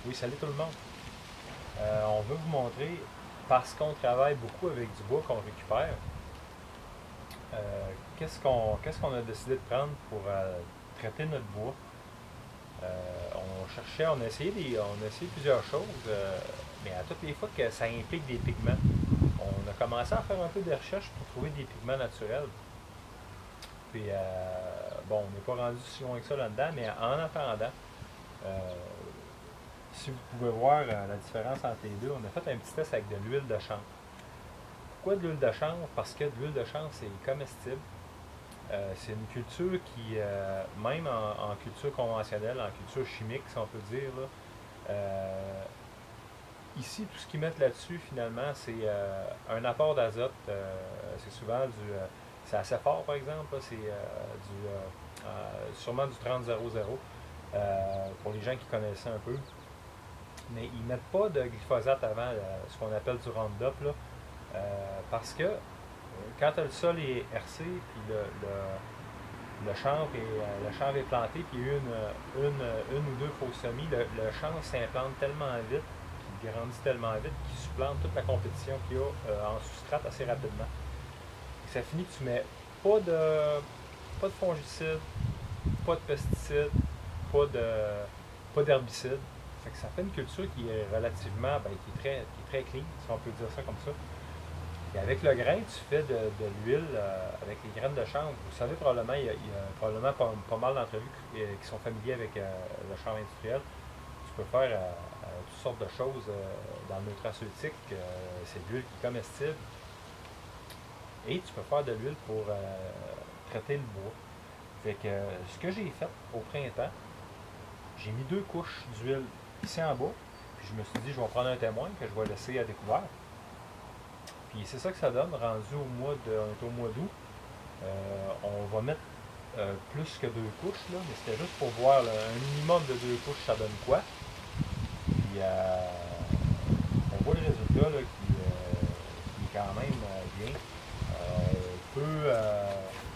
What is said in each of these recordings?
Oui, salut tout le monde. On veut vous montrer, parce qu'on travaille beaucoup avec du bois qu'on récupère, qu'est-ce qu'on a décidé de prendre pour traiter notre bois. On a essayé plusieurs choses, mais à toutes les fois que ça implique des pigments, on a commencé à faire un peu de recherche pour trouver des pigments naturels. Puis, bon, on n'est pas rendu si loin que ça là-dedans, mais en attendant, euh, si vous pouvez voir la différence entre les deux, on a fait un petit test avec de l'huile de chanvre. Pourquoi de l'huile de chanvre? Parce que de l'huile de chanvre, c'est comestible. C'est une culture qui, même en culture conventionnelle, en culture chimique, si on peut dire, là, ici, tout ce qu'ils mettent là-dessus, finalement, c'est un apport d'azote. C'est souvent c'est assez fort, par exemple. C'est sûrement du 30-00, pour les gens qui connaissent ça un peu. Mais ils ne mettent pas de glyphosate avant, ce qu'on appelle du Roundup, là, parce que quand le sol est hercé, puis le chanvre est planté, puis il y a eu une ou deux faux semis, le chanvre s'implante tellement vite, qu'il grandit tellement vite, qu'il supplante toute la compétition qu'il y a en sous-strate assez rapidement. Et ça finit que tu mets pas de fongicides, pas de pesticides, pas d'herbicides. Fait que ça fait une culture qui est relativement, qui est très clean, si on peut dire ça comme ça. Et avec le grain, tu fais de l'huile avec les graines de chanvre. Vous savez probablement, il y a probablement pas mal d'entre vous qui sont familiers avec le chanvre industriel. Tu peux faire toutes sortes de choses dans le nutraceutique. C'est de l'huile qui est comestible. Et tu peux faire de l'huile pour traiter le bois. Fait que ce que j'ai fait au printemps, j'ai mis 2 couches d'huile ici en bas. Puis je me suis dit, je vais prendre un témoin que je vais laisser à découvert. Puis c'est ça que ça donne, rendu au mois d'août. On va mettre plus que 2 couches, là, mais c'était juste pour voir là, un minimum de 2 couches, ça donne quoi. Puis on voit le résultat là, qui est quand même bien. On peut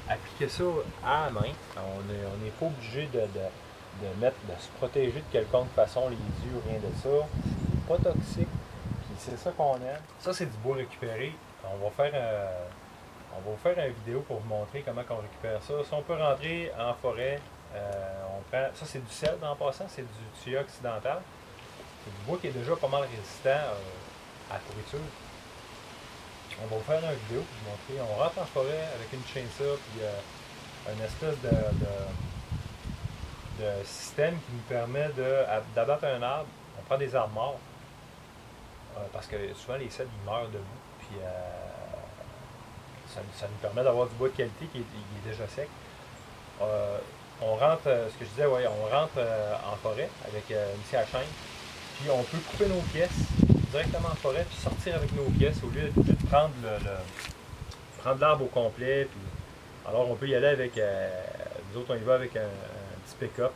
appliquer ça à la main. On n'est pas obligé de se protéger de quelconque façon les yeux ou rien de ça. C'est pas toxique. Puis c'est ça qu'on aime. Ça, c'est du bois récupéré. On va vous faire une vidéo pour vous montrer comment on récupère ça. Si on peut rentrer en forêt, on prend. Ça, c'est du cèdre en passant, c'est du tuya occidental. C'est du bois qui est déjà pas mal résistant à la pourriture. On va vous faire une vidéo pour vous montrer. On rentre en forêt avec une chainsaw puis une espèce de système qui nous permet d'abattre un arbre. On prend des arbres morts. Parce que souvent les cèdres ils meurent debout. Puis ça nous permet d'avoir du bois de qualité qui est déjà sec. On rentre, ce que je disais, ouais, on rentre en forêt avec une scie à chaîne. Puis on peut couper nos pièces directement en forêt puis sortir avec nos pièces au lieu de prendre prendre l'arbre au complet. Puis, alors on peut y aller avec, nous autres on y va avec un petit pick-up.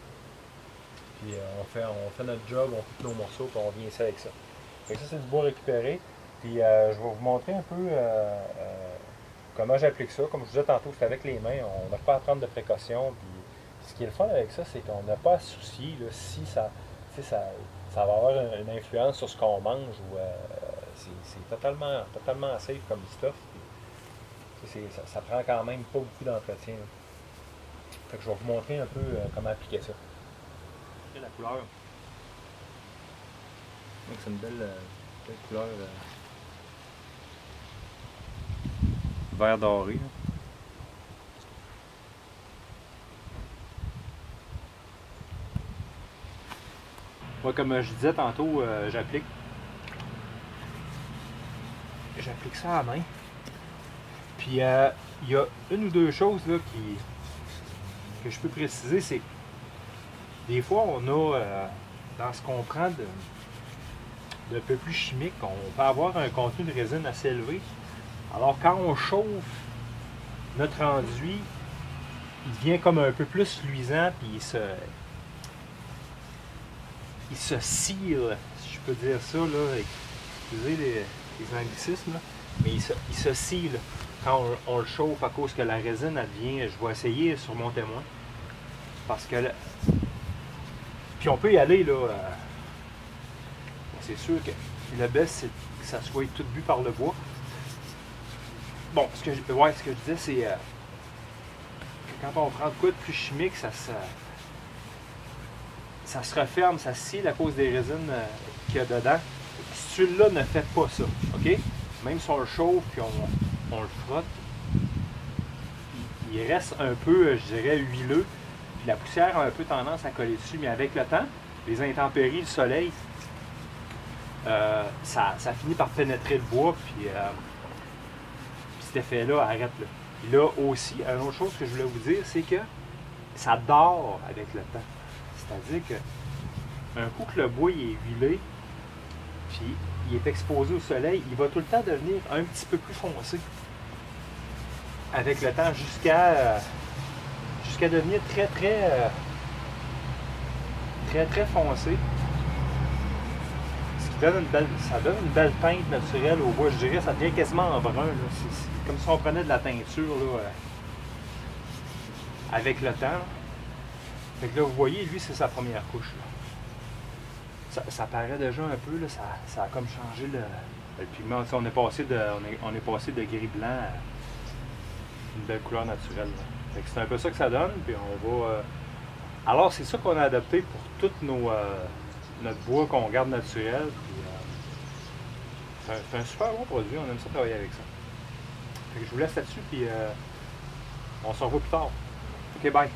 Puis on fait notre job, on coupe nos morceaux puis on vient ici avec ça. Fait que ça c'est du bois récupéré. Puis je vais vous montrer un peu comment j'applique ça. Comme je vous disais tantôt, c'est avec les mains, on n'a pas à prendre de précautions. Puis ce qui est le fun avec ça, c'est qu'on n'a pas à se soucier là, si ça va avoir une influence sur ce qu'on mange ou c'est totalement safe comme stuff. Puis, ça prend quand même pas beaucoup d'entretien. Fait que je vais vous montrer un peu comment appliquer ça. Et la couleur. Donc c'est une belle couleur vert doré. Là. Moi, comme je disais tantôt, j'applique ça à la main. Puis il y a une ou deux choses là, que je peux préciser, c'est des fois on a dans ce qu'on prend de peu plus chimique, on peut avoir un contenu de résine assez élevé. Alors quand on chauffe notre enduit, il devient comme un peu plus luisant, puis il se cire, si je peux dire ça, là, excusez les anglicismes, là, mais il se cire quand on le chauffe à cause que la résine, elle devient, je vais essayer sur mon témoin, parce que, puis on peut y aller, là, c'est sûr que le best, c'est que ça soit tout bu par le bois. Bon, ce que je disais, c'est que quand on prend de quoi de plus chimique, ça se referme, ça scille à cause des résines qu'il y a dedans. Celui-là ne fait pas ça, OK? Même si on le chauffe puis on le frotte, il reste un peu, je dirais, huileux. Puis la poussière a un peu tendance à coller dessus, mais avec le temps, les intempéries, le soleil, ça finit par pénétrer le bois, puis cet effet-là arrête là. Puis là aussi, une autre chose que je voulais vous dire, c'est que ça dort avec le temps. C'est-à-dire que un coup que le bois il est huilé, puis il est exposé au soleil, il va tout le temps devenir un petit peu plus foncé avec le temps jusqu'à devenir très foncé. Ce qui donne ça donne une belle teinte naturelle au bois. Je dirais ça devient quasiment en brun. C'est comme si on prenait de la teinture là, avec le temps. Là. Fait que là, vous voyez, lui, c'est sa première couche. Là. Ça paraît déjà un peu, là, ça a comme changé le pigment. On est passé de gris-blanc à une belle couleur naturelle. Fait que c'est un peu ça que ça donne. Puis on va. Alors, c'est ça qu'on a adopté pour tout notre bois qu'on garde naturel. Puis, c'est un super bon produit. On aime ça travailler avec ça. Fait que je vous laisse là-dessus. Puis on se revoit plus tard. OK, bye.